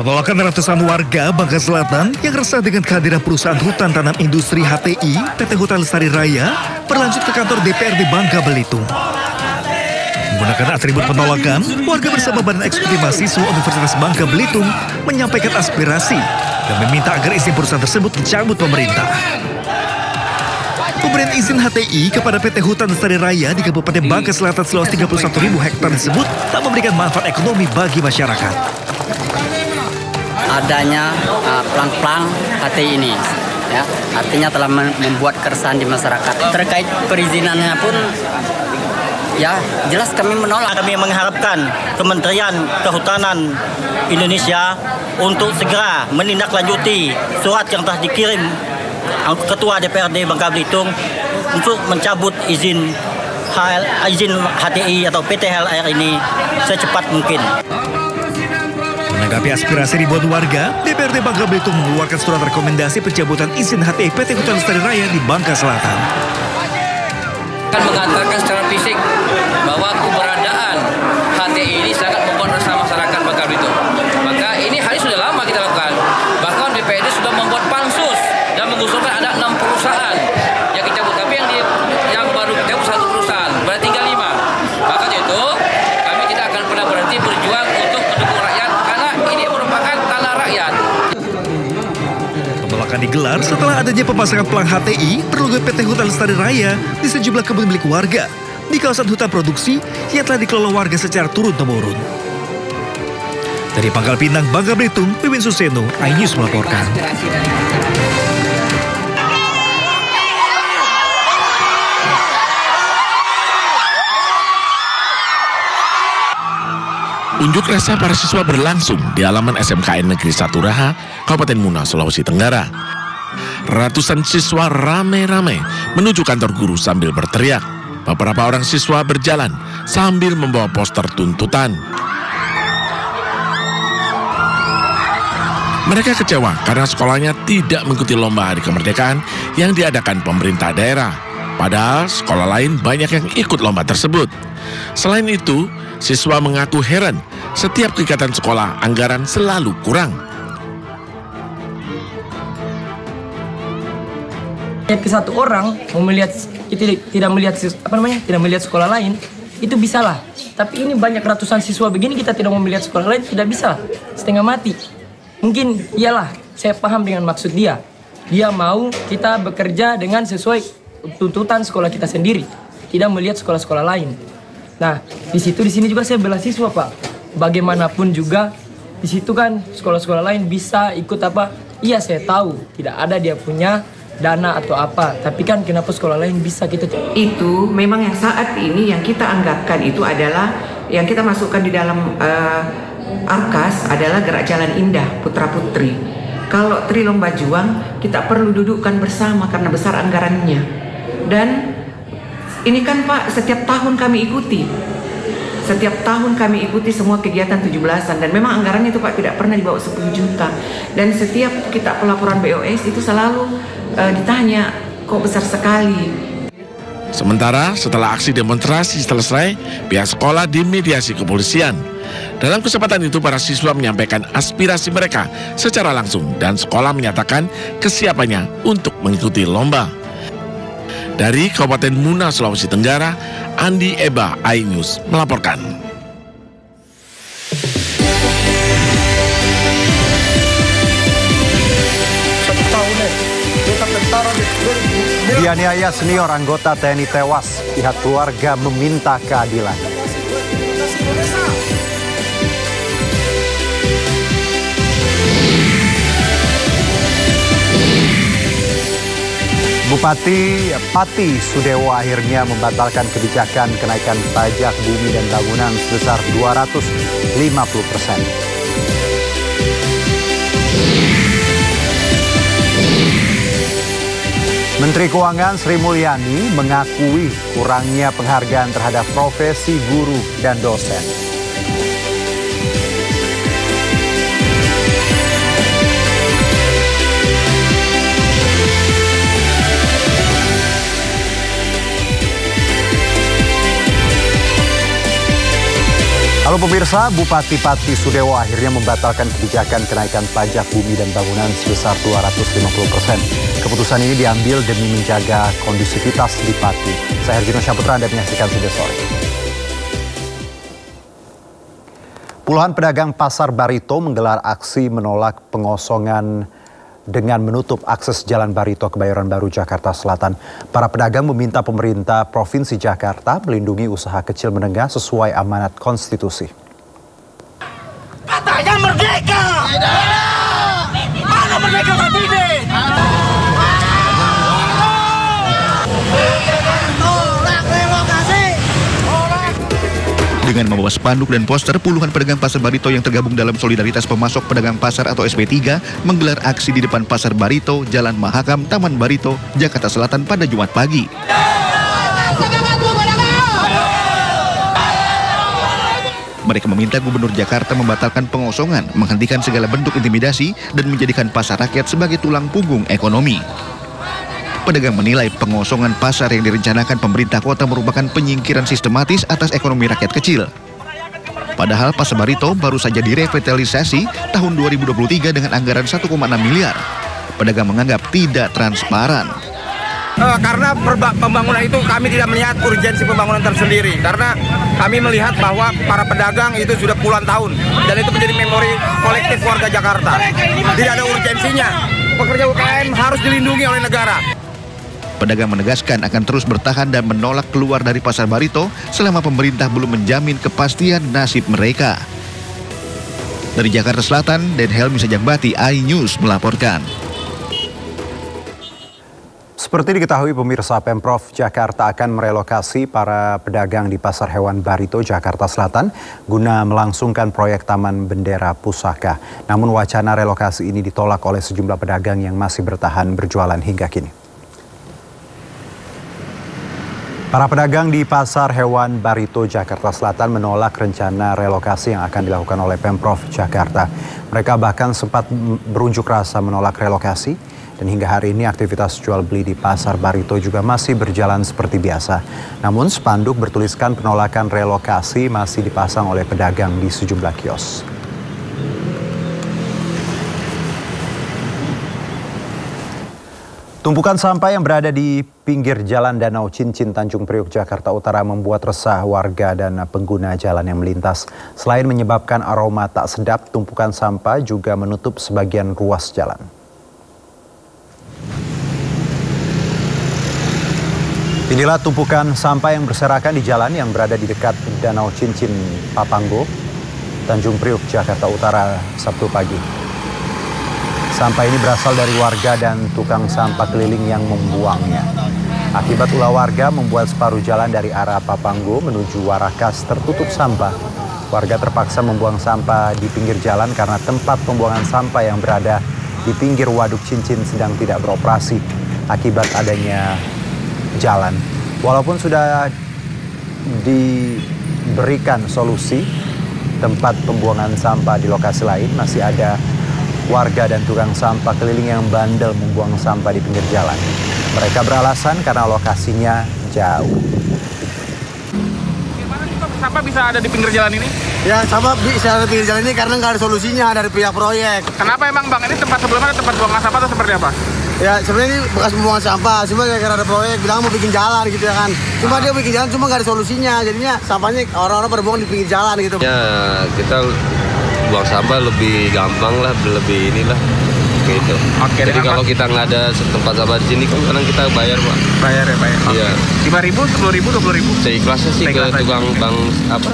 Penolakan ratusan warga Bangka Selatan yang resah dengan kehadiran perusahaan hutan tanam industri HTI, PT Hutan Lestari Raya, berlanjut ke kantor DPRD Bangka Belitung. Menggunakan atribut penolakan, warga bersama Badan Eksekutif Mahasiswa Universitas Bangka Belitung menyampaikan aspirasi dan meminta agar izin perusahaan tersebut dicabut pemerintah. Pemberian izin HTI kepada PT Hutan Lestari Raya di Kabupaten Bangka Selatan seluas 31.000 hektar tersebut tak memberikan manfaat ekonomi bagi masyarakat. Adanya plang-plang HTI ini, ya, artinya telah membuat keresahan di masyarakat. Terkait perizinannya pun, ya jelas kami menolak. Kami mengharapkan Kementerian Kehutanan Indonesia untuk segera menindaklanjuti surat yang telah dikirim Ketua DPRD Bangka Belitung untuk mencabut izin HTI atau PT HLR ini secepat mungkin. Menanggapi aspirasi ribuan warga, DPRD Bangka Belitung mengeluarkan surat rekomendasi pencabutan izin HTI PT Hutan Lestari Raya di Bangka Selatan. Akan mengatakan secara fisik bahwa keberadaan HTI ini sangat membuat resah masyarakat Bangka Belitung. Maka ini hal ini sudah lama kita lakukan. Bahkan DPRD sudah membuat pansus dan mengusulkan ada 6 perusahaan yang dicabut. Tapi yang baru dicabut 1 perusahaan, berarti tinggal 5. Maka itu kami tidak akan pernah berhenti berjuang untuk mendukung rakyat karena ini merupakan tanah rakyat. Penolakan digelar setelah adanya pemasangan pelang HTI berlogo PT Hutan Lestari Raya di sejumlah kebun milik warga di kawasan hutan produksi yang telah dikelola warga secara turun-temurun. Dari Pangkal Pinang, Bangka Belitung, Wiwin Suseno, iNews melaporkan. Unjuk rasa para siswa berlangsung di halaman SMKN Negeri 1 Raha, Kabupaten Muna, Sulawesi Tenggara. Ratusan siswa rame-rame menuju kantor guru sambil berteriak. Beberapa orang siswa berjalan sambil membawa poster tuntutan. Mereka kecewa karena sekolahnya tidak mengikuti lomba Hari Kemerdekaan yang diadakan pemerintah daerah. Padahal sekolah lain banyak yang ikut lomba tersebut. Selain itu, siswa mengaku heran setiap kegiatan sekolah anggaran selalu kurang. Ke satu orang mau melihat itu tidak melihat sekolah lain itu bisalah. Tapi ini banyak ratusan siswa begini kita tidak mau melihat sekolah lain tidak bisa, setengah mati. Mungkin iyalah saya paham dengan maksud dia. Dia mau kita bekerja dengan sesuai tuntutan sekolah kita sendiri, tidak melihat sekolah-sekolah lain. Nah, di sini juga saya bela siswa, Pak. Bagaimanapun juga di situ kan sekolah-sekolah lain bisa ikut apa? Iya, saya tahu tidak ada dia punya dana atau apa, tapi kan kenapa sekolah lain bisa kita? Itu memang yang saat ini yang kita anggapkan itu adalah yang kita masukkan di dalam Arkas adalah Gerak Jalan Indah Putra Putri. Kalau Tri Lomba Juang kita perlu dudukkan bersama karena besar anggarannya. Dan ini kan Pak, setiap tahun kami ikuti. Setiap tahun kami ikuti semua kegiatan 17-an dan memang anggarannya itu Pak tidak pernah di bawah 10 juta. Dan setiap kita pelaporan BOS itu selalu ditanya, kok besar sekali. Sementara setelah aksi demonstrasi selesai, pihak sekolah dimediasi kepolisian. Dalam kesempatan itu para siswa menyampaikan aspirasi mereka secara langsung dan sekolah menyatakan kesiapannya untuk mengikuti lomba. Dari Kabupaten Muna, Sulawesi Tenggara, Andi Eba, iNews melaporkan. Dianiaya senior anggota TNI tewas, pihak keluarga meminta keadilan. Bupati Pati Sudewo akhirnya membatalkan kebijakan kenaikan pajak bumi dan bangunan sebesar 250%. Menteri Keuangan Sri Mulyani mengakui kurangnya penghargaan terhadap profesi guru dan dosen. Lalu pemirsa, Bupati Pati Sudewo akhirnya membatalkan kebijakan kenaikan pajak bumi dan bangunan sebesar 250%. Keputusan ini diambil demi menjaga kondusivitas di Pati. Saya Herjino Syaputra, Anda menyaksikan Sudah Sore. Puluhan pedagang Pasar Barito menggelar aksi menolak pengosongan dengan menutup akses Jalan Barito Kebayoran Baru, Jakarta Selatan. Para pedagang meminta pemerintah Provinsi Jakarta melindungi usaha kecil menengah sesuai amanat konstitusi. Katanya merdeka! Mana merdeka saat ini? Dengan membawa spanduk dan poster, puluhan pedagang Pasar Barito yang tergabung dalam Solidaritas Pemasok Pedagang Pasar atau SP3 menggelar aksi di depan Pasar Barito, Jalan Mahakam, Taman Barito, Jakarta Selatan pada Jumat pagi. Mereka meminta Gubernur Jakarta membatalkan pengosongan, menghentikan segala bentuk intimidasi, dan menjadikan pasar rakyat sebagai tulang punggung ekonomi. Pedagang menilai pengosongan pasar yang direncanakan pemerintah kota merupakan penyingkiran sistematis atas ekonomi rakyat kecil. Padahal Pasar Barito baru saja direvitalisasi tahun 2023 dengan anggaran 1,6 miliar. Pedagang menganggap tidak transparan. Karena pembangunan itu kami tidak melihat urgensi pembangunan tersendiri. Karena kami melihat bahwa para pedagang itu sudah puluhan tahun. Dan itu menjadi memori kolektif warga Jakarta. Tidak ada urgensinya. Pekerja UKM harus dilindungi oleh negara. Pedagang menegaskan akan terus bertahan dan menolak keluar dari Pasar Barito selama pemerintah belum menjamin kepastian nasib mereka. Dari Jakarta Selatan, Den Helmi Sajangbati, iNews melaporkan. Seperti diketahui pemirsa, Pemprov Jakarta akan merelokasi para pedagang di Pasar Hewan Barito, Jakarta Selatan guna melangsungkan proyek Taman Bendera Pusaka. Namun wacana relokasi ini ditolak oleh sejumlah pedagang yang masih bertahan berjualan hingga kini. Para pedagang di Pasar Hewan Barito, Jakarta Selatan menolak rencana relokasi yang akan dilakukan oleh Pemprov Jakarta. Mereka bahkan sempat berunjuk rasa menolak relokasi dan hingga hari ini aktivitas jual beli di Pasar Barito juga masih berjalan seperti biasa. Namun spanduk bertuliskan penolakan relokasi masih dipasang oleh pedagang di sejumlah kios. Tumpukan sampah yang berada di pinggir jalan Danau Cincin, Tanjung Priok, Jakarta Utara membuat resah warga dan pengguna jalan yang melintas. Selain menyebabkan aroma tak sedap, tumpukan sampah juga menutup sebagian ruas jalan. Inilah tumpukan sampah yang berserakan di jalan yang berada di dekat Danau Cincin, Papanggo, Tanjung Priok, Jakarta Utara, Sabtu pagi. Sampah ini berasal dari warga dan tukang sampah keliling yang membuangnya. Akibat ulah warga membuat separuh jalan dari arah Papanggo menuju Warakas tertutup sampah. Warga terpaksa membuang sampah di pinggir jalan karena tempat pembuangan sampah yang berada di pinggir Waduk Cincin sedang tidak beroperasi akibat adanya jalan. Walaupun sudah diberikan solusi tempat pembuangan sampah di lokasi lain, masih ada warga dan tukang sampah keliling yang bandel membuang sampah di pinggir jalan. Mereka beralasan karena lokasinya jauh. Gimana sih sampah bisa ada di pinggir jalan ini? Ya, sampah bisa ada di pinggir jalan ini karena nggak ada solusinya dari pihak proyek. Kenapa emang Bang? Ini tempat sebelumnya ada tempat buangan sampah atau seperti apa? Ya, sebenarnya ini bekas pembuangan sampah. Cuma gara-gara ada proyek bilang mau bikin jalan gitu ya kan. Cuma dia bikin jalan cuma nggak ada solusinya. Jadinya sampahnya orang-orang pada buang di pinggir jalan gitu. Ya, kita buang sampah lebih gampang lah, lebih inilah gitu. Oke, jadi kalau kita nggak ada tempat sampah di sini kan kadang kita bayar, Pak. Bayar ya, bayar. Iya. 5.000, 10.000, 20.000. Seikhlasnya sih ke tukang sampah.